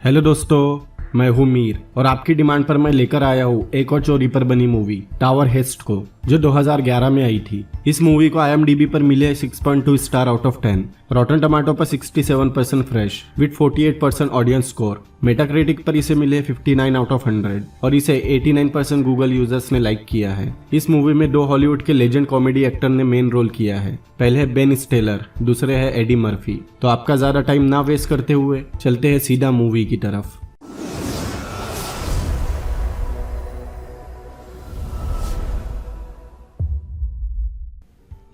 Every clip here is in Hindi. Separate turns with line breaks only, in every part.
हेलो दोस्तों, मैं हूँ मीर और आपकी डिमांड पर मैं लेकर आया हूँ एक और चोरी पर बनी मूवी टावर हेस्ट को, जो 2011 में आई थी। इस मूवी को IMDb पर मिले 6.2 स्टार आउट ऑफ 10, रॉटन टमाटो पर 67% fresh with 48% audience score, Metacritic पर इसे मिले 59 आउट ऑफ 100 और इसे 89% गूगल यूजर्स ने लाइक किया है। इस मूवी में दो हॉलीवुड के लेजेंड कॉमेडी एक्टर ने मेन रोल किया है। पहले है बेन स्टेलर, दूसरे है एडी मर्फी। तो आपका ज्यादा टाइम ना वेस्ट करते हुए चलते हैं सीधा मूवी की तरफ।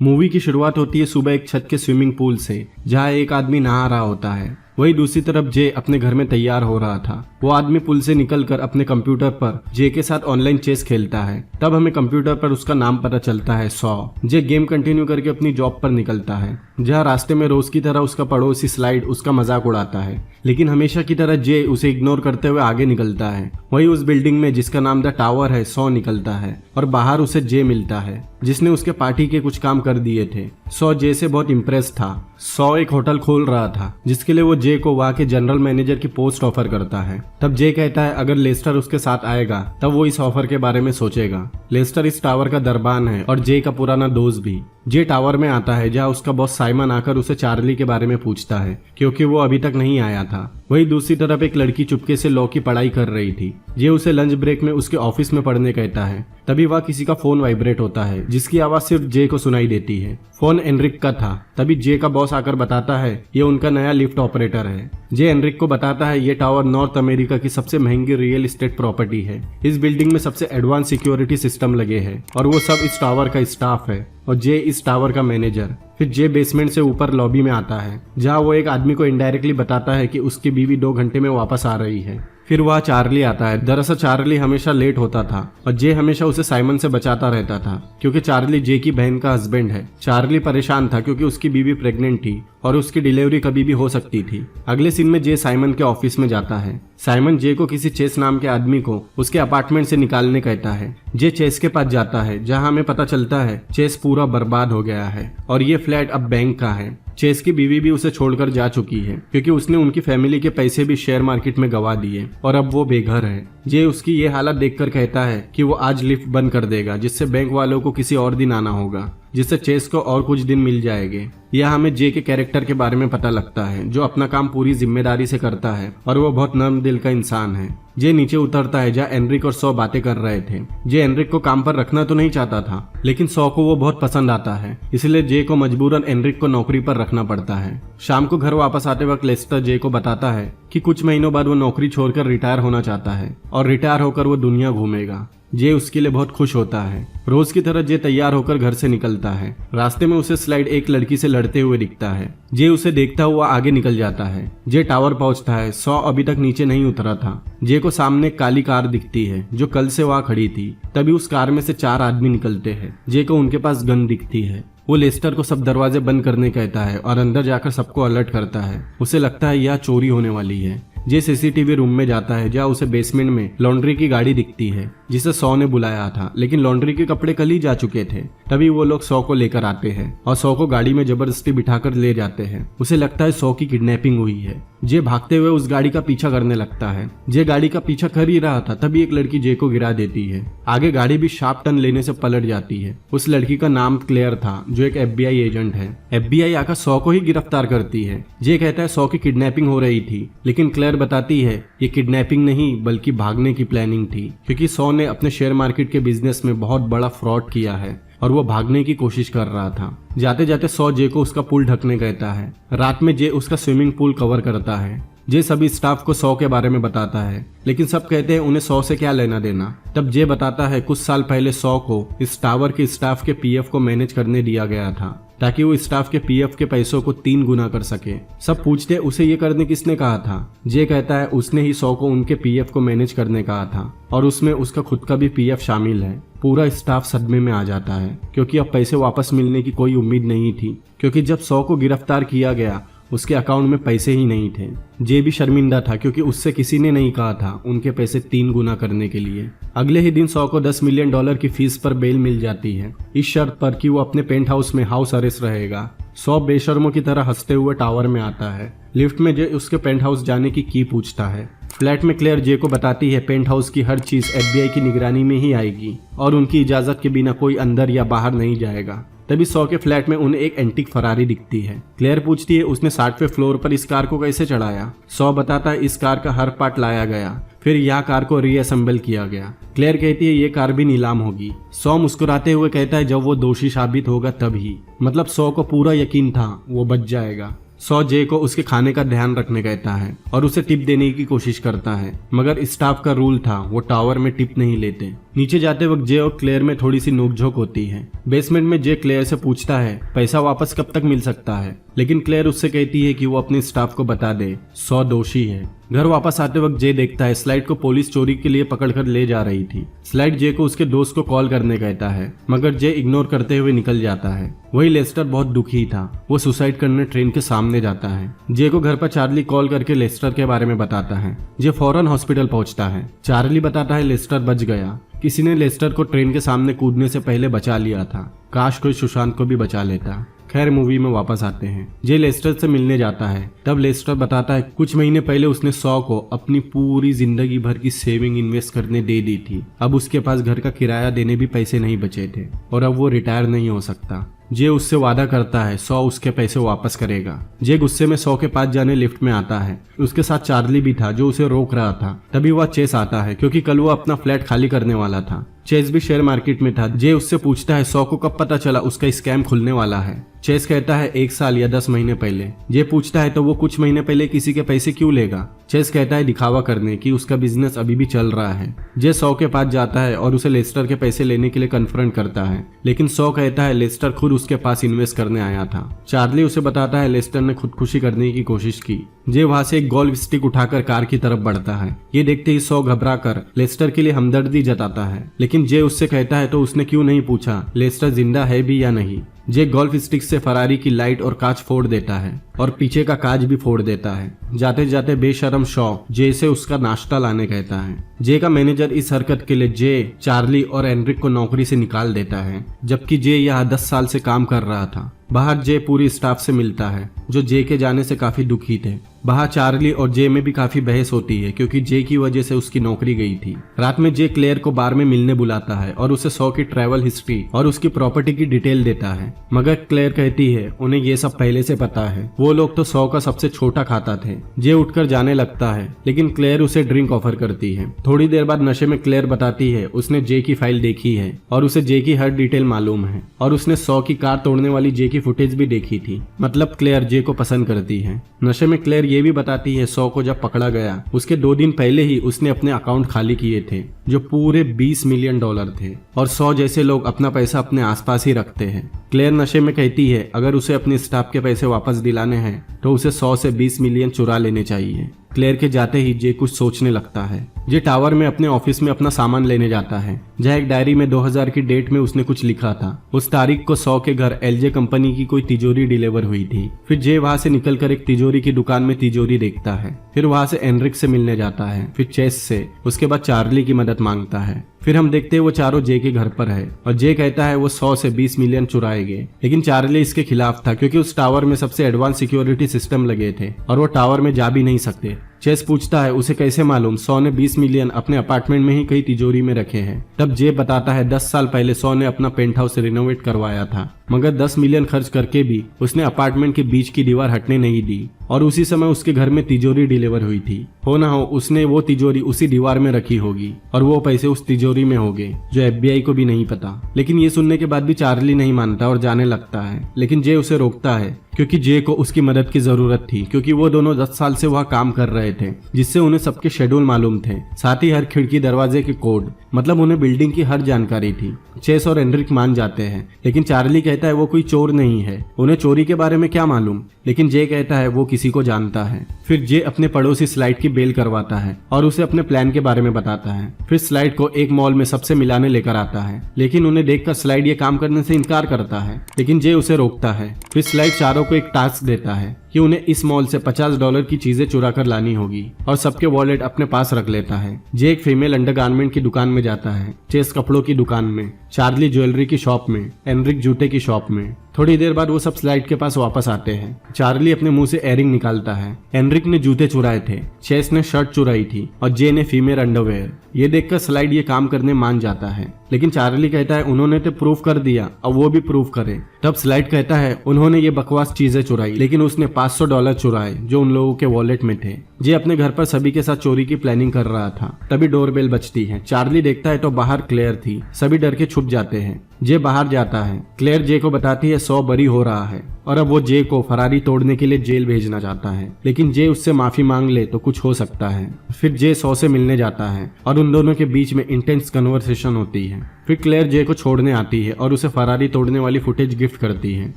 मूवी की शुरुआत होती है सुबह एक छत के स्विमिंग पूल से, जहां एक आदमी नहा रहा होता है। वही दूसरी तरफ जे अपने घर में तैयार हो रहा था। वो आदमी पुल से निकलकर अपने कंप्यूटर पर जे के साथ ऑनलाइन चेस खेलता है। तब हमें कंप्यूटर पर उसका नाम पता चलता है, सॉ। जे गेम कंटिन्यू करके अपनी जॉब पर निकलता है, जहाँ रास्ते में रोज की तरह उसका पड़ोसी स्लाइड उसका मजाक उड़ाता है, लेकिन हमेशा की तरह जे उसे इग्नोर करते हुए आगे निकलता है। वही उस बिल्डिंग में जिसका नाम द टावर है, सॉ निकलता है और बाहर उसे जे मिलता है, जिसने उसके पार्टी के कुछ काम कर दिए थे। सॉ जे से बहुत इम्प्रेस था। सॉ एक होटल खोल रहा था, जिसके लिए वो जे को वहाँ के जनरल मैनेजर की पोस्ट ऑफर करता है। तब जे कहता है अगर लेस्टर उसके साथ आएगा तब वो इस ऑफर के बारे में सोचेगा। लेस्टर इस टावर का दरबान है और जे का पुराना दोस्त भी। जे टावर में आता है, जहाँ उसका बॉस साइमन आकर उसे चार्ली के बारे में पूछता है, क्योंकि वो अभी तक नहीं आया था। वही दूसरी तरफ एक लड़की चुपके से लॉ की पढ़ाई कर रही थी। जे उसे लंच ब्रेक में उसके ऑफिस में पढ़ने कहता है। तभी वह किसी का फोन वाइब्रेट होता है, जिसकी आवाज सिर्फ जे को सुनाई देती है। फोन एनरिक का था। तभी जे का बॉस आकर बताता है ये उनका नया लिफ्ट ऑपरेटर है। जे एनरिक को बताता है ये टावर नॉर्थ अमेरिका की सबसे महंगी रियल एस्टेट प्रॉपर्टी है। इस बिल्डिंग में सबसे एडवांस सिक्योरिटी सिस्टम लगे हैं और वो सब इस टावर का स्टाफ है और जे इस टावर का मैनेजर। फिर जे बेसमेंट से ऊपर लॉबी में आता है, जहाँ वो एक आदमी को इनडायरेक्टली बताता है कि उसकी बीवी 2 घंटे में वापस आ रही है। फिर वह चार्ली आता है। दरअसल चार्ली हमेशा लेट होता था और जे हमेशा उसे साइमन से बचाता रहता था, क्योंकि चार्ली जे की बहन का हस्बैंड है। चार्ली परेशान था क्योंकि उसकी बीवी प्रेग्नेंट थी और उसकी डिलीवरी कभी भी हो सकती थी। अगले सीन में जे साइमन के ऑफिस में जाता है। साइमन जे को किसी चेस नाम के आदमी को उसके अपार्टमेंट से निकालने कहता है। जे चेस के पास जाता है, जहां हमें पता चलता है चेस पूरा बर्बाद हो गया है और ये फ्लैट अब बैंक का है। चेस की बीवी भी उसे छोड़कर जा चुकी है, क्योंकि उसने उनकी फैमिली के पैसे भी शेयर मार्केट में गवा दिए और अब वो बेघर है। जे उसकी ये हालत देखकर कहता है कि वो आज लिफ्ट बंद कर देगा, जिससे बैंक वालों को किसी और दिन आना होगा, जिससे चेस को और कुछ दिन मिल जाएंगे। यह हमें जे के कैरेक्टर के बारे में पता लगता है, जो अपना काम पूरी जिम्मेदारी से करता है और वो बहुत नर्म दिल का इंसान है। जे नीचे उतरता है, जहाँ एनरिक और सॉ बातें कर रहे थे। जे एनरिक को काम पर रखना तो नहीं चाहता था, लेकिन सॉ को वो बहुत पसंद आता है, इसलिए जे को मजबूरन एनरिक को नौकरी पर रखना पड़ता है। शाम को घर वापस आते वक्त लेस्टर जे को बताता है कि कुछ महीनों बाद वो नौकरी छोड़कर रिटायर होना चाहता है और रिटायर होकर वो दुनिया घूमेगा। जे उसके लिए बहुत खुश होता है। रोज की तरह जे तैयार होकर घर से निकलता है। रास्ते में उसे स्लाइड एक लड़की से लड़ते हुए दिखता है। जे उसे देखता हुआ आगे निकल जाता है। जे टावर पहुंचता है। सॉ अभी तक नीचे नहीं उतरा था। जे को सामने एक काली कार दिखती है, जो कल से वहां खड़ी थी। तभी उस कार में से 4 आदमी निकलते हैं। जे को उनके पास गन दिखती है। वो लेस्टर को सब दरवाजे बंद करने कहता है और अंदर जाकर सबको अलर्ट करता है। उसे लगता है यह चोरी होने वाली है। जे सीसीटीवी रूम में जाता है, जहाँ उसे बेसमेंट में लॉन्ड्री की गाड़ी दिखती है, जिसे सॉ ने बुलाया था, लेकिन लॉन्ड्री के कपड़े कल ही जा चुके थे। तभी वो लोग सॉ को लेकर आते हैं और सॉ को गाड़ी में जबरदस्ती बिठाकर ले जाते हैं। उसे लगता है सॉ की किडनैपिंग हुई है। जे भागते हुए उस गाड़ी का पीछा करने लगता है। जे गाड़ी का पीछा कर ही रहा था, तभी एक लड़की जे को गिरा देती है। आगे गाड़ी भी शार्प टर्न लेने से पलट जाती है। उस लड़की का नाम क्लेयर था, जो एक FBI एजेंट है। FBI आकर सॉ को ही गिरफ्तार करती है। जे कहता है सॉ की किडनैपिंग हो रही थी, लेकिन क्लेयर बताती है ये किडनैपिंग नहीं बल्कि भागने की प्लानिंग थी, क्योंकि सॉ ने अपने शेयर मार्केट के बिजनेस में बहुत बड़ा फ्रॉड किया है और वो भागने की कोशिश कर रहा था। जाते जाते सॉ जे को उसका पूल ढकने कहता है। रात में जे उसका स्विमिंग पूल कवर करता है। जे सभी स्टाफ को सॉ के बारे में बताता है, लेकिन सब कहते हैं उन्हें सॉ से क्या लेना देना। तब जे बताता है कुछ साल पहले सॉ को इस टावर के स्टाफ के PF को मैनेज करने दिया गया था, ताकि वो स्टाफ के PF के पैसों को 3 गुना कर सके। सब पूछते उसे ये करने किसने कहा था। जे कहता है उसने ही सॉ को उनके PF को मैनेज करने कहा था और उसमें उसका खुद का भी PF शामिल है। पूरा स्टाफ सदमे में आ जाता है, क्योंकि अब पैसे वापस मिलने की कोई उम्मीद नहीं थी, क्योंकि जब सॉ को गिरफ्तार किया गया उसके अकाउंट में पैसे ही नहीं थे। जे भी शर्मिंदा था, क्योंकि उससे किसी ने नहीं कहा था उनके पैसे 3 गुना करने के लिए। अगले ही दिन सॉ को $10 मिलियन की फीस पर बेल मिल जाती है, इस शर्त पर कि वो अपने पेंट हाउस में हाउस अरेस्ट रहेगा सौ बेशर्मों की तरह हंसते हुए टावर में आता है। लिफ्ट में जे उसके पेंट हाउस जाने की पूछता है। फ्लैट में क्लेयर जे को बताती है पेंट हाउस की हर चीज FBI की निगरानी में ही आएगी और उनकी इजाजत के बिना कोई अंदर या बाहर नहीं जाएगा। तभी सौ के फ्लैट में उन्हें एक एंटीक फरारी दिखती है। क्लेयर पूछती है उसने 60वें फ्लोर पर इस कार को कैसे चढ़ाया। सौ बताता है इस कार का हर पार्ट लाया गया, फिर यह कार को रीअसेंबल किया गया। क्लेयर कहती है ये कार भी नीलाम होगी। सौ मुस्कुराते हुए कहता है जब वो दोषी साबित होगा तभी। मतलब सौ को पूरा यकीन था वो बच जाएगा। सौ जे को उसके खाने का ध्यान रखने कहता है और उसे टिप देने की कोशिश करता है, मगर स्टाफ का रूल था वो टावर में टिप नहीं लेते। नीचे जाते वक्त जे और क्लेयर में थोड़ी सी नोकझोंक होती है। बेसमेंट में जे क्लेयर से पूछता है पैसा वापस कब तक मिल सकता है, लेकिन क्लेयर उससे कहती है कि वो अपने स्टाफ को बता दे सौ दोषी है। घर वापस आते वक्त जे देखता है स्लाइड को पुलिस चोरी के लिए पकड़कर ले जा रही थी। स्लाइड जे को उसके दोस्त को कॉल करने कहता है, मगर जे इग्नोर करते हुए निकल जाता है। वही लेस्टर बहुत दुखी था, वो सुसाइड करने ट्रेन के सामने जाता है। जे को घर पर चार्ली कॉल करके लेस्टर के बारे में बताता है। जे फौरन हॉस्पिटल पहुंचता है। चार्ली बताता है लेस्टर बच गया, किसी ने लेस्टर को ट्रेन के सामने कूदने से पहले बचा लिया था, काश कोई सुशांत को भी बचा लेता। खैर मूवी में वापस आते हैं। जे लेस्टर से मिलने जाता है। तब लेस्टर बताता है कुछ महीने पहले उसने सौ को अपनी पूरी जिंदगी भर की सेविंग इन्वेस्ट करने दे दी थी। अब उसके पास घर का किराया देने भी पैसे नहीं बचे थे और अब वो रिटायर नहीं हो सकता। जे उससे वादा करता है सौ उसके पैसे वापस करेगा। जे गुस्से में सौ के पास जाने लिफ्ट में आता है। उसके साथ चार्ली भी था जो उसे रोक रहा था। तभी वह चेस आता है क्योंकि कल वो अपना फ्लैट खाली करने वाला था। चेस भी शेयर मार्केट में था। जे उससे पूछता है सौ को कब पता चला उसका स्कैम खुलने वाला है। चेस कहता है 1 साल या 10 महीने पहले। जे पूछता है तो वो कुछ महीने पहले किसी के पैसे क्यों लेगा। चेस कहता है दिखावा करने की उसका बिजनेस अभी भी चल रहा है। जे सौ के पास जाता है और उसे लेस्टर के पैसे लेने के लिए कन्फ्रंट करता है, लेकिन सौ कहता है लेस्टर खुद उसके पास इन्वेस्ट करने आया था। चार्ली उसे बताता है लेस्टर ने खुदकुशी करने की कोशिश की। जे वहां से एक गोल्फ स्टिक उठाकर कार की तरफ बढ़ता है। ये देखते ही सौ घबरा कर लेस्टर के लिए हमदर्दी जताता है, लेकिन जे उससे कहता है तो उसने क्यों नहीं पूछा लेस्टर जिंदा है भी या नहीं। जे गोल्फ स्टिक से फरारी की लाइट और कांच फोड़ देता है और पीछे का कांच भी फोड़ देता है। जाते जाते बेशरम शॉ जे से उसका नाश्ता लाने कहता है। जे का मैनेजर इस हरकत के लिए जे, चार्ली और एनरिक को नौकरी से निकाल देता है, जबकि जे यहाँ 10 साल से काम कर रहा था। बाहर जे पूरी स्टाफ से मिलता है जो जे के जाने से काफी दुखी थे। बाहर चार्ली और जे में भी काफी बहस होती है क्योंकि जे की वजह से उसकी नौकरी गई थी। रात में जे क्लेयर को बार में मिलने बुलाता है और उसे सौ की ट्रैवल हिस्ट्री और उसकी प्रॉपर्टी की डिटेल देता है, मगर क्लेयर कहती है उन्हें ये सब पहले से पता है, वो लोग तो सौ का सबसे छोटा खाता थे। जे उठकर जाने लगता है लेकिन क्लेयर उसे ड्रिंक ऑफर करती है। थोड़ी देर बाद नशे में क्लेयर बताती है उसने जे की फाइल देखी है और उसे जे की हर डिटेल मालूम है और उसने सौ की कार तोड़ने वाली जे की फुटेज भी देखी थी। मतलब क्लेयर जे को पसंद करती है। नशे में क्लेयर ये भी बताती है सौ को जब पकड़ा गया उसके 2 दिन पहले ही उसने अपने अकाउंट खाली किए थे जो पूरे $20 मिलियन थे और सौ जैसे लोग अपना पैसा अपने आसपास ही रखते हैं। क्लेयर नशे में कहती है अगर उसे अपने स्टाफ के पैसे वापस दिलाने हैं तो उसे 100 से 20 मिलियन चुरा लेने चाहिए। क्लेयर के जाते ही जे कुछ सोचने लगता है। जे टावर में अपने ऑफिस में अपना सामान लेने जाता है जहाँ एक डायरी में 2000 की डेट में उसने कुछ लिखा था। उस तारीख को सौ के घर LJ कंपनी की कोई तिजोरी डिलीवर हुई थी। फिर जे वहां से निकलकर एक तिजोरी की दुकान में तिजोरी देखता है। फिर वहां से एनरिक से मिलने जाता है, फिर चेस से, उसके बाद चार्ली की मदद मांगता है। फिर हम देखते हैं वो चारों जे के घर पर है और जे कहता है वो 100 से 20 मिलियन चुराएंगे, लेकिन चार्ली इसके खिलाफ था क्योंकि उस टावर में सबसे एडवांस सिक्योरिटी सिस्टम लगे थे और वो टावर में जा भी नहीं सकते। चेस पूछता है उसे कैसे मालूम सौ ने 20 मिलियन अपने अपार्टमेंट में ही कई तिजोरी में रखे हैं। तब जे बताता है 10 साल पहले सौ ने अपना पेंट हाउस रिनोवेट करवाया था, मगर 10 मिलियन खर्च करके भी उसने अपार्टमेंट के बीच की दीवार हटने नहीं दी और उसी समय उसके घर में तिजोरी डिलीवर हुई थी। हो ना हो उसने वो तिजोरी उसी दीवार में रखी होगी और वो पैसे उस तिजोरी में होंगे जो FBI को भी नहीं पता। लेकिन ये सुनने के बाद भी चार्ली नहीं मानता और जाने लगता है, लेकिन जे उसे रोकता है क्योंकि जे को उसकी मदद की जरूरत थी क्योंकि वो दोनों 10 साल से वहाँ काम कर रहे थे जिससे उन्हें सबके शेड्यूल मालूम थे, साथ ही हर खिड़की दरवाजे के कोड, मतलब उन्हें बिल्डिंग की हर जानकारी थी। चेस और एनरिक मान जाते हैं लेकिन चार्ली कहता है वो कोई चोर नहीं है, उन्हें चोरी के बारे में क्या मालूम, लेकिन जे कहता है वो किसी को जानता है। फिर जे अपने पड़ोसी स्लाइड की बेल करवाता है और उसे अपने प्लान के बारे में बताता है। फिर स्लाइड को एक मॉल में सबसे मिलाने लेकर आता है, लेकिन उन्हें देखकर स्लाइड ये काम करने से इनकार करता है, लेकिन जे उसे रोकता है। फिर स्लाइड चारों को एक टास्क देता है कि उन्हें इस मॉल से $50 की चीजें चुरा कर लानी होगी और सबके वॉलेट अपने पास रख लेता है। जे एक फीमेल अंडरगारमेंट की दुकान में जाता है, चेस कपड़ों की दुकान में, चार्ली ज्वेलरी की शॉप में, एनरिक जूते की शॉप में। थोड़ी देर बाद वो सब स्लाइड के पास वापस आते हैं। चार्ली अपने मुंह से एयरिंग निकालता है। एनरिक ने जूते चुराए थे, चेस ने शर्ट चुराई थी और जे ने फीमेल अंडरवेयर। ये देखकर स्लाइड ये काम करने मान जाता है, लेकिन चार्ली कहता है उन्होंने तो प्रूफ कर दिया, अब वो भी प्रूफ करे। तब स्लाइड कहता है उन्होंने ये बकवास चीजें चुराई, लेकिन उसने $500 चुराए जो उन लोगों के वॉलेट में थे। जे अपने घर पर सभी के साथ चोरी की प्लानिंग कर रहा था। तभी डोरबेल बजती है। चार्ली देखता है तो बाहर क्लेयर थी। सभी डर के छुप जाते हैं। जे बाहर जाता है। क्लेयर जे को बताती है 100 बरी हो रहा है और अब वो जे को फरारी तोड़ने के लिए जेल भेजना चाहता है, लेकिन जे उससे माफी मांग ले तो कुछ हो सकता है। फिर जे 100 से मिलने जाता है और उन दोनों के बीच में इंटेंस कन्वर्सेशन होती है। फिर क्लेयर जे को छोड़ने आती है और उसे फरारी तोड़ने वाली फुटेज गिफ्ट करती है।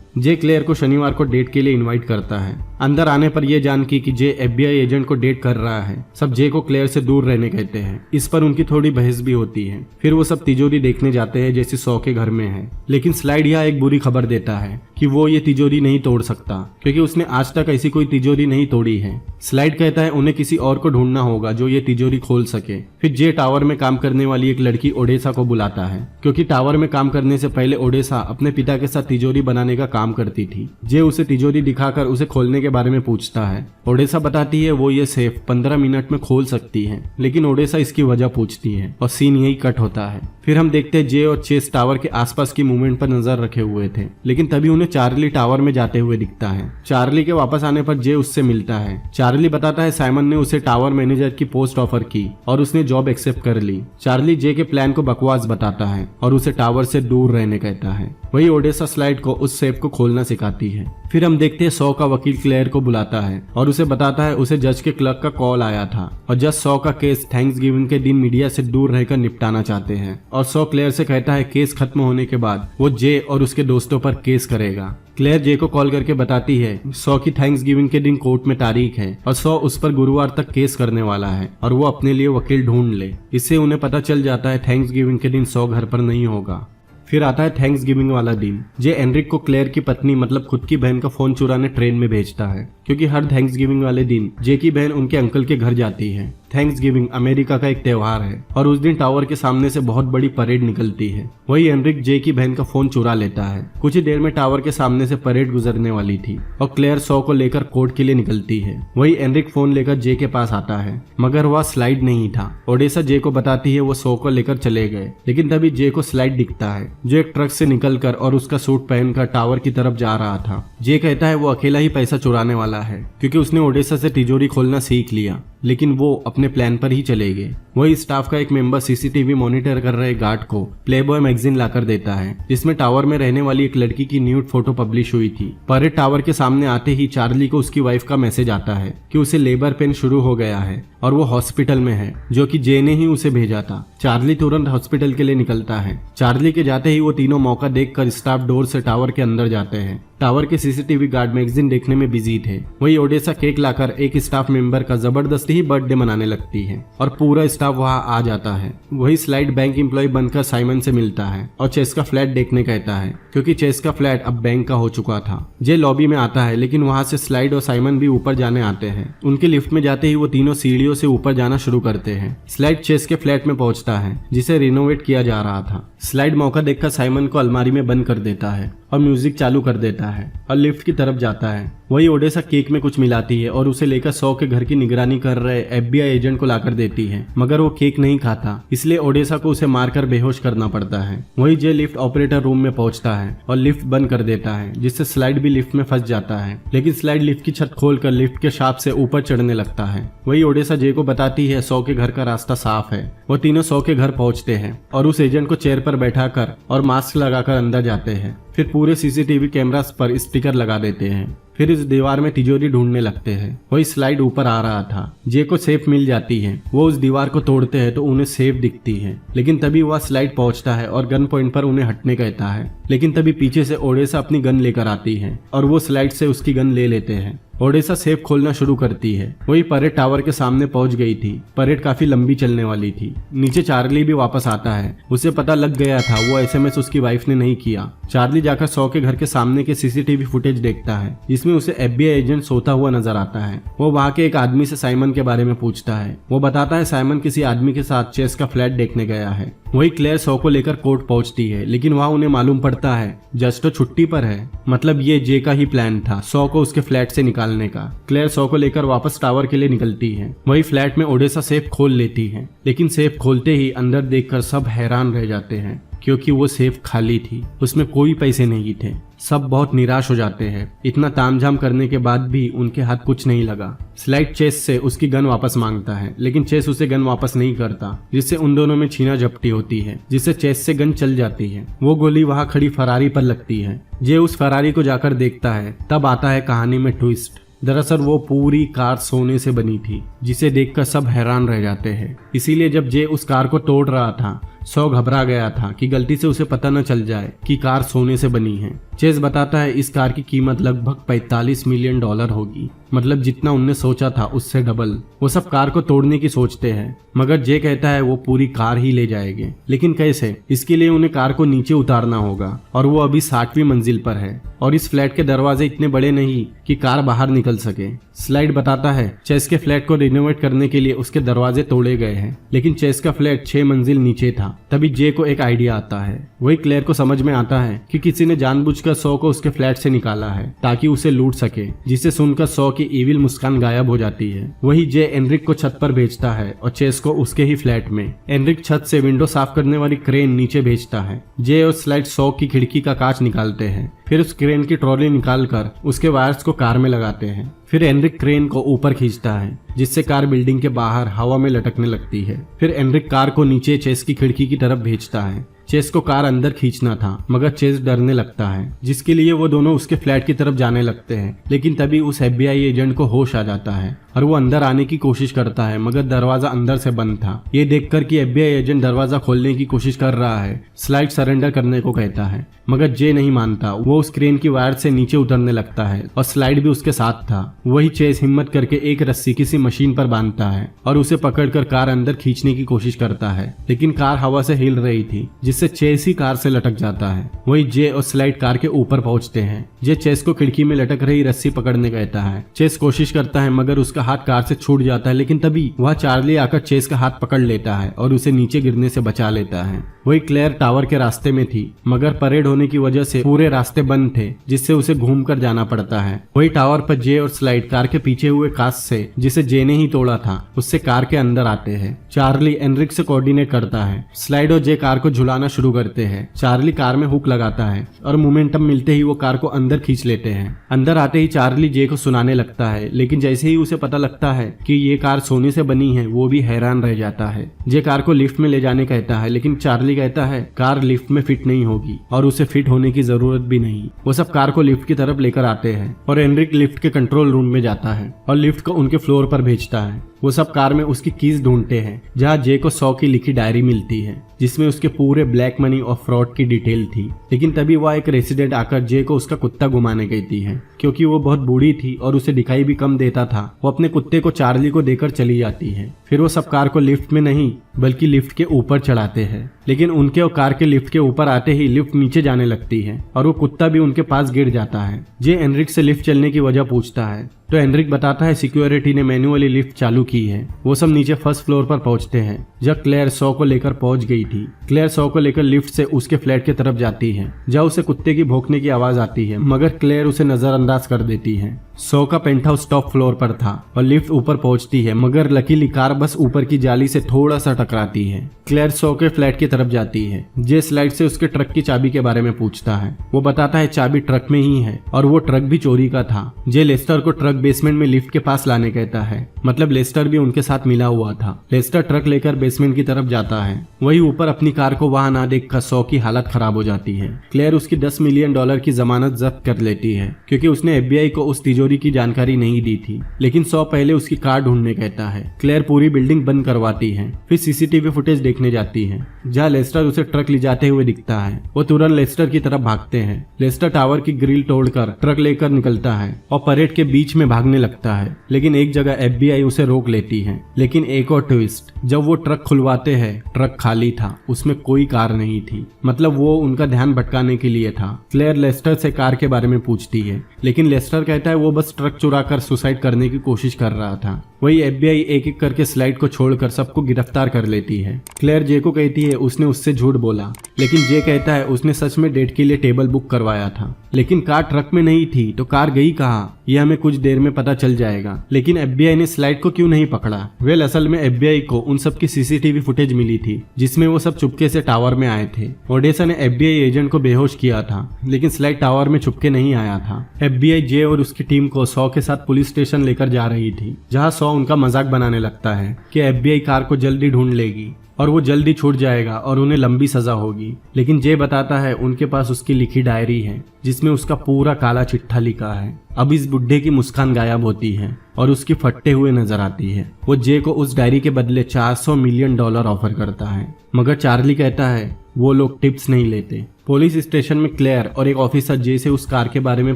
जे क्लेयर को शनिवार को डेट के लिए इनवाइट करता है। अंदर आने पर यह जान कि जे FBI एजेंट को डेट कर रहा है। सब जे को क्लेयर से दूर रहने कहते हैं। इस पर उनकी थोड़ी बहस भी होती है। फिर वो सब तिजोरी देखने जाते हैं जैसे 100 के घर में है, लेकिन स्लाइड यहाँ एक बुरी खबर देता है कि वो ये तिजोरी नहीं तोड़ सकता क्योंकि उसने आज तक ऐसी कोई तिजोरी नहीं तोड़ी है। स्लाइड कहता है उन्हें किसी और को ढूंढना होगा जो ये तिजोरी खोल सके। फिर जे टावर में काम करने वाली एक लड़की ओडेसा को बुलाता है, क्योंकि टावर में काम करने से पहले ओडेसा अपने पिता के साथ तिजोरी बनाने का काम करती थी। जे उसे तिजोरी दिखाकर उसे खोलने के बारे में पूछता है। ओडेसा बताती है वो ये सेफ 15 मिनट में खोल सकती है, लेकिन ओडेसा इसकी वजह पूछती है और सीन यही कट होता है। फिर हम देखते हैं जे और चेस टावर के आसपास की मूवमेंट पर नजर रखे हुए थे, लेकिन तभी उन्हें चार्ली टावर में जाते हुए दिखता है। चार्ली के वापस आने पर जे उससे मिलता है। चार्ली बताता है साइमन ने उसे टावर मैनेजर की पोस्ट ऑफर की और उसने जॉब एक्सेप्ट कर ली। चार्ली जे के प्लान को बकवास बताता है और उसे टावर से दूर रहने कहता है। वही ओडेसा स्लाइड को उस सेफ को खोलना सिखाती है। फिर हम देखते हैं 100 का वकील क्लेयर को बुलाता है और उसे बताता है उसे जज के क्लर्क का कॉल आया था और जज 100 का केस थैंक्सगिविंग के दिन मीडिया से दूर रहकर निपटाना चाहते हैं और 100 क्लेयर से कहता है केस खत्म होने के बाद वो जे और उसके दोस्तों पर केस करेगा। क्लेयर जे को कॉल करके बताती है 100 की थैंक्सगिविंग के दिन कोर्ट में तारीख है और 100 उस पर गुरुवार तक केस करने वाला है और वो अपने लिए वकील ढूंढ ले। इससे उन्हें पता चल जाता है थैंक्सगिविंग के दिन 100 घर पर नहीं होगा। फिर आता है थैंक्सगिविंग वाला दिन। जे एनरिक को क्लेयर की पत्नी मतलब खुद की बहन का फोन चुराने ट्रेन में भेजता है, क्योंकि हर थैंक्सगिविंग वाले दिन जे की बहन उनके अंकल के घर जाती है। थैंक्सगिविंग अमेरिका का एक त्योहार है और उस दिन टावर के सामने से बहुत बड़ी परेड निकलती है। वही एनरिक जे की बहन का फोन चुरा लेता है। कुछ ही देर में टावर के सामने से परेड गुजरने वाली थी और क्लेयर 100 को लेकर कोर्ट के लिए निकलती है। वही एनरिक फोन लेकर जे के पास आता है, मगर वह स्लाइड नहीं था। ओडेसा जे को बताती है वो 100 को लेकर चले गए, लेकिन तभी जे को स्लाइड दिखता है जो एक ट्रक से निकलकर और उसका सूट पहनकर टावर की तरफ जा रहा था। जे कहता है वो अकेला ही पैसा चुराने वाला है, क्योंकि उसने ओडेसा से तिजोरी खोलना सीख लिया, लेकिन वो अपने प्लान पर ही चले गए। वही स्टाफ का एक मेंबर सीसीटीवी मॉनिटर कर रहे गार्ड को प्लेबॉय मैगजीन लाकर देता है, जिसमें टावर में रहने वाली एक लड़की की न्यूड फोटो पब्लिश हुई थी। परेड टावर के सामने आते ही चार्ली को उसकी वाइफ का मैसेज आता है कि उसे लेबर पेन शुरू हो गया है और वो हॉस्पिटल में है, जो कि जे ने ही उसे भेजा था। चार्ली तुरंत हॉस्पिटल के लिए निकलता है। चार्ली के जाते ही वो तीनों मौका देखकर स्टाफ डोर से टावर के अंदर जाते हैं। टावर के सीसीटीवी गार्ड मैगजीन देखने में बिजी थे। वही ओडेसा केक लाकर एक स्टाफ मेंबर का जबरदस्ती ही बर्थडे मनाने लगती है और पूरा स्टाफ वहां आ जाता है। वही स्लाइड बैंक एम्प्लॉय बनकर साइमन से मिलता है और चेस का फ्लैट देखने कहता है, क्योंकि चेस का फ्लैट अब बैंक का हो चुका था। जे लॉबी में आता है, लेकिन वहां से स्लाइड और साइमन भी ऊपर जाने आते हैं। उनके लिफ्ट में जाते ही वो तीनों सीढ़ियों से ऊपर जाना शुरू करते हैं। स्लाइड चेस के फ्लैट में पहुंचता है, जिसे रिनोवेट किया जा रहा था। स्लाइड मौका देखकर साइमन को अलमारी में बंद कर देता है और म्यूजिक चालू कर देता है और लिफ्ट की तरफ जाता है। वही ओडेसा केक में कुछ मिलाती है और उसे लेकर 100 के घर की निगरानी कर रहे FBI एजेंट को लाकर देती है, मगर वो केक नहीं खाता, इसलिए ओडेसा को उसे मारकर बेहोश करना पड़ता है। वही जे लिफ्ट ऑपरेटर रूम में पहुंचता है और लिफ्ट बंद कर देता है, जिससे स्लाइड भी लिफ्ट में फंस जाता है, लेकिन स्लाइड लिफ्ट की छत खोलकर लिफ्ट के शाफ्ट से ऊपर चढ़ने लगता है। वही ओडेसा जे को बताती है 100 के घर का रास्ता साफ है। वो तीनों 100 के घर पहुंचते हैं और उस एजेंट को चेयर पर बैठाकर और मास्क लगाकर अंदर जाते हैं। फिर पूरे सीसीटीवी कैमरास पर स्टिकर लगा देते हैं। फिर इस दीवार में तिजोरी ढूंढने लगते हैं। वही स्लाइड ऊपर आ रहा था। जे को सेफ मिल जाती है। वो उस दीवार को तोड़ते हैं तो उन्हें सेफ दिखती है, लेकिन तभी वह स्लाइड पहुंचता है और गन पॉइंट पर उन्हें हटने कहता है, लेकिन तभी पीछे से ओडेसा अपनी गन लेकर आती है और वो स्लाइड से उसकी गन ले लेते हैं। ओडेसा सेफ खोलना शुरू करती है। वही परेड टावर के सामने पहुंच गई थी। परेड काफी लंबी चलने वाली थी। नीचे चार्ली भी वापस आता है। उसे पता लग गया था वो SMS उसकी वाइफ ने नहीं किया। चार्ली जाकर 100 के घर के सामने के सीसीटीवी फुटेज देखता है, जिसमें उसे FBI एजेंट सोता हुआ नजर आता है। वो वहाँ के एक आदमी से साइमन के बारे में पूछता है। वो बताता है साइमन किसी आदमी के साथ चेस का फ्लैट देखने गया है। वही क्लेयर सौ को लेकर कोर्ट पहुंचती है, लेकिन वहां उन्हें मालूम पड़ता है जज तो छुट्टी पर है। मतलब ये जे का ही प्लान था सौ को उसके फ्लैट से निकालने का। क्लेयर सौ को लेकर वापस टावर के लिए निकलती है। वही फ्लैट में ओडेसा सेफ खोल लेती है, लेकिन सेफ खोलते ही अंदर देखकर सब हैरान रह जाते हैं क्योंकि वो सेफ खाली थी, उसमें कोई पैसे नहीं थे। सब बहुत निराश हो जाते हैं। इतना तामझाम करने के बाद भी उनके हाथ कुछ नहीं लगा। स्लाइड चेस से उसकी गन वापस मांगता है, लेकिन चेस उसे गन वापस नहीं करता, जिससे उन दोनों में छीना झपटी होती है, जिससे चेस से गन चल जाती है। वो गोली वहां खड़ी फरारी पर लगती है। जे उस फरारी को जाकर देखता है, तब आता है कहानी में ट्विस्ट। दरअसल वो पूरी कार सोने से बनी थी, जिसे देखकर सब हैरान रह जाते हैं। इसीलिए जब जे उस कार को तोड़ रहा था, सौ घबरा गया था कि गलती से उसे पता न चल जाए कि कार सोने से बनी है। चेस बताता है इस कार की कीमत लगभग $45 मिलियन होगी, मतलब जितना उनने सोचा था उससे डबल। वो सब कार को तोड़ने की सोचते हैं, मगर जे कहता है वो पूरी कार ही ले जाएंगे। लेकिन कैसे? इसके लिए उन्हें कार को नीचे उतारना होगा और वो अभी 60वीं मंजिल पर है और इस फ्लैट के दरवाजे इतने बड़े नहीं कि कार बाहर निकल सके। स्लाइड बताता है चेस के फ्लैट को रिनोवेट करने के लिए उसके दरवाजे तोड़े गए हैं, लेकिन चेस का फ्लैट 6 मंजिल नीचे था। तभी जे को एक आइडिया आता है। वही क्लेयर को समझ में आता है कि किसी ने जानबूझकर सौ को उसके फ्लैट से निकाला है ताकि उसे लूट सके, जिसे सुनकर सौ की इविल मुस्कान गायब हो जाती है। वही जे एनरिक को छत पर भेजता है और चेस को उसके ही फ्लैट में। एनरिक छत से विंडो साफ करने वाली क्रेन नीचे भेजता है। जे और स्लाइड सौ की खिड़की का कांच निकालते हैं, फिर उस क्रेन की ट्रॉली निकालकर उसके वायर्स को कार में लगाते हैं। फिर एनरिक क्रेन को ऊपर खींचता है, जिससे कार बिल्डिंग के बाहर हवा में लटकने लगती है। फिर एनरिक कार को नीचे चेस की खिड़की की तरफ भेजता है। चेस को कार अंदर खींचना था, मगर चेस डरने लगता है, जिसके लिए वो दोनों उसके फ्लैट की तरफ जाने लगते हैं। लेकिन तभी उस FBI एजेंट को होश आ जाता है और वो अंदर आने की कोशिश करता है, मगर दरवाजा अंदर से बंद था। ये देखकर कि FBI एजेंट दरवाजा खोलने की कोशिश कर रहा है, स्लाइड सरेंडर करने को कहता है, मगर जे नहीं मानता। वो उस क्रेन की वायर से नीचे उतरने लगता है और स्लाइड भी उसके साथ था। वही चेस हिम्मत करके एक रस्सी किसी मशीन पर बांधता है और उसे पकड़कर कार अंदर खींचने की कोशिश करता है, लेकिन कार हवा से हिल रही थी, जिससे चेस ही कार से लटक जाता है। वही जे और स्लाइड कार के ऊपर पहुंचते हैं। जे चेस को खिड़की में लटक रही रस्सी पकड़ने कहता है। चेस कोशिश करता है, मगर उसका हाथ कार से छूट जाता है, लेकिन तभी वह चार्ली आकर चेस का हाथ पकड़ लेता है और उसे नीचे गिरने से बचा लेता है। वही क्लेयर टावर के रास्ते में थी, मगर परेड होने की वजह से पूरे रास्ते बंद थे, जिससे उसे घूमकर जाना पड़ता है। वही टावर पर जे और स्लाइड कार के पीछे हुए कांच से, जिसे जे ने ही तोड़ा था, उससे कार के अंदर आते हैं। चार्ली एनरिक से कोऑर्डिनेट करता है। स्लाइड और जे कार को झुलाना शुरू करते हैं। चार्ली कार में हुक लगाता है और मोमेंटम मिलते ही वो कार को अंदर खींच लेते हैं। अंदर आते ही चार्ली जे को सुनाने लगता है, लेकिन जैसे ही उसे पता लगता है कि ये कार सोने से बनी है, वो भी हैरान रह जाता है। जे कार को लिफ्ट में ले जाने कहता है, लेकिन चार्ली कहता है कार लिफ्ट में फिट नहीं होगी और उसे फिट होने की जरूरत भी नहीं। वो सब कार को लिफ्ट की तरफ लेकर आते हैं और एनरिक लिफ्ट के कंट्रोल रूम में जाता है और लिफ्ट को उनके फ्लोर पर भेजता है। वो सब कार में उसकी कीज ढूंढते हैं, जहाँ जे को 100 की लिखी डायरी मिलती है, जिसमें उसके पूरे ब्लैक मनी और फ्रॉड की डिटेल थी। लेकिन तभी वह एक रेसिडेंट आकर जे को उसका कुत्ता घुमाने कहती है। क्योंकि वो बहुत बूढ़ी थी और उसे दिखाई भी कम देता था, वो अपने कुत्ते को चार्ली को देकर चली जाती है। फिर वो सब कार को लिफ्ट में नहीं बल्कि लिफ्ट के ऊपर चढ़ाते हैं, लेकिन उनके और कार के लिफ्ट के ऊपर आते ही लिफ्ट नीचे जाने लगती है और वो कुत्ता भी उनके पास गिर जाता है। जे एनरिक से लिफ्ट चलने की वजह पूछता है, तो एनरिक बताता है सिक्योरिटी ने मैन्युअली लिफ्ट चालू की है। वो सब नीचे फर्स्ट फ्लोर पर पहुंचते हैं, जब क्लेयर 100 को लेकर पहुंच गई थी। क्लेयर 100 को लेकर लिफ्ट से उसके फ्लैट की तरफ जाती है, जहाँ उसे कुत्ते की भौंकने की आवाज आती है, मगर क्लेयर उसे नजरअंदाज कर देती है। 100 का पेंट हाउस टॉप फ्लोर पर था और लिफ्ट ऊपर पहुंचती है, मगर लकीली कार बस ऊपर की जाली से थोड़ा सा टकराती है। क्लेयर 100 के फ्लैट की तरफ जाती है। जे स्लाइड से उसके ट्रक की चाबी के बारे में पूछता है। वो बताता है चाबी ट्रक में ही है और वो ट्रक भी चोरी का था। जे लेस्टर को ट्रक बेसमेंट में लिफ्ट के पास लाने कहता है, मतलब लेस्टर भी उनके साथ मिला हुआ था। लेस्टर ट्रक लेकर बेसमेंट की तरफ जाता है। वही ऊपर अपनी कार को वहां ना देखकर 100 की हालत खराब हो जाती है। क्लेयर उसकी $10 मिलियन की जमानत जब्त कर लेती है, क्योंकि उसने FBI को उस तिजोरी की जानकारी नहीं दी थी। लेकिन 100 पहले उसकी कार ढूंढने कहता है। क्लेयर पूरी बिल्डिंग बंद करवाती है, फिर CCTV फुटेज देखने जाती है, जहाँ लेस्टर उसे ट्रक ले जाते हुए दिखता है। वो तुरंत लेस्टर की तरफ भागते हैं। लेस्टर टावर की ग्रिल तोड़कर ट्रक लेकर निकलता है और परेड के बीच में भागने लगता है, लेकिन एक जगह FBI उसे रोक लेती है। लेकिन एक और ट्विस्ट, जब वो ट्रक खुलवाते हैं, ट्रक खाली था, उसमें कोई कार नहीं थी, मतलब वो उनका ध्यान भटकाने के लिए था। क्लेयर लेस्टर से कार के बारे में पूछती है, लेकिन लेस्टर कहता है वो बस ट्रक चुरा कर सुसाइड करने की कोशिश कर रहा था। वही FBI एक एक करके स्लाइड को छोड़कर सबको गिरफ्तार कर लेती है। क्लेयर जे को कहती है उसने उससे झूठ बोला, लेकिन जे कहता है उसने सच में डेट के लिए टेबल बुक करवाया था, लेकिन कार ट्रक में नहीं थी तो कार गई कहाँ, यह हमें कुछ देर में पता चल जाएगा। लेकिन FBI ने स्लाइड को क्यों नहीं पकड़ा? वेल, असल में FBI को उन सब की CCTV फुटेज मिली थी जिसमें वो सब चुपके से टावर में आए थे। ओडेसा ने FBI एजेंट को बेहोश किया था, लेकिन स्लाइड टावर में चुपके नहीं आया था। FBI जे और उसकी टीम को सॉ के साथ पुलिस स्टेशन लेकर जा रही थी, जहाँ सॉ उनका मजाक बनाने लगता है कि FBI कार को जल्दी ढूंढ लेगी और वो जल्दी छूट जाएगा और उन्हें लंबी सजा होगी। लेकिन जे बताता है उनके पास उसकी लिखी डायरी है जिसमें उसका पूरा काला चिट्ठा लिखा है। अब इस बुढ़े की मुस्कान गायब होती है और उसकी फटते हुए नजर आती है। वो जे को उस डायरी के बदले $400 मिलियन ऑफर करता है, मगर चार्ली कहता है वो लोग टिप्स नहीं लेते। पुलिस स्टेशन में क्लेयर और एक ऑफिसर जे से उस कार के बारे में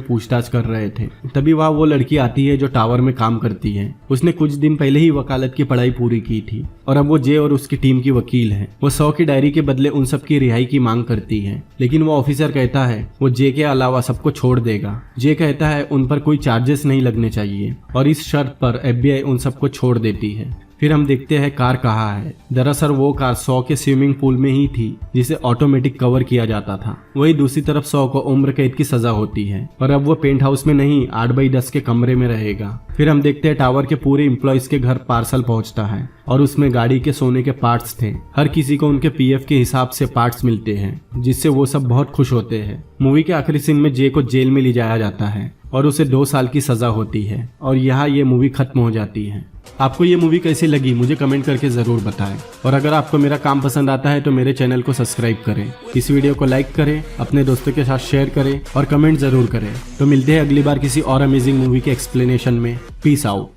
पूछताछ कर रहे थे। तभी वहाँ वो लड़की आती है जो टावर में काम करती है। उसने कुछ दिन पहले ही वकालत की पढ़ाई पूरी की थी और अब वो जे और उसकी टीम की वकील है। वो सॉ की डायरी के बदले उन सब की रिहाई की मांग करती है, लेकिन वो ऑफिसर कहता है वो जे के अलावा सबको छोड़ देगा। जे कहता है उन पर कोई चार्जेस नहीं लगने चाहिए और इस शर्त पर FBI उन सबको छोड़ देती है। फिर हम देखते हैं कार कहाँ है। दरअसल वो कार सॉ के स्विमिंग पूल में ही थी जिसे ऑटोमेटिक कवर किया जाता था। वही दूसरी तरफ सॉ को उम्र कैद की सजा होती है और अब वो पेंट हाउस में नहीं 8x10 के कमरे में रहेगा। फिर हम देखते हैं टावर के पूरे एम्प्लॉयज के घर पार्सल पहुंचता है और उसमें गाड़ी के सोने के पार्ट्स थे। हर किसी को उनके PF के हिसाब से पार्ट्स मिलते हैं, जिससे वो सब बहुत खुश होते हैं। मूवी के आखिरी सीन में जे को जेल में ले जाया जाता है और उसे 2 साल की सजा होती है और यहाँ ये मूवी खत्म हो जाती है। आपको ये मूवी कैसी लगी मुझे कमेंट करके जरूर बताएं, और अगर आपको मेरा काम पसंद आता है तो मेरे चैनल को सब्सक्राइब करें, इस वीडियो को लाइक करें, अपने दोस्तों के साथ शेयर करें और कमेंट जरूर करें। तो मिलते हैं अगली बार किसी और अमेजिंग मूवी के एक्सप्लेनेशन में। Peace out.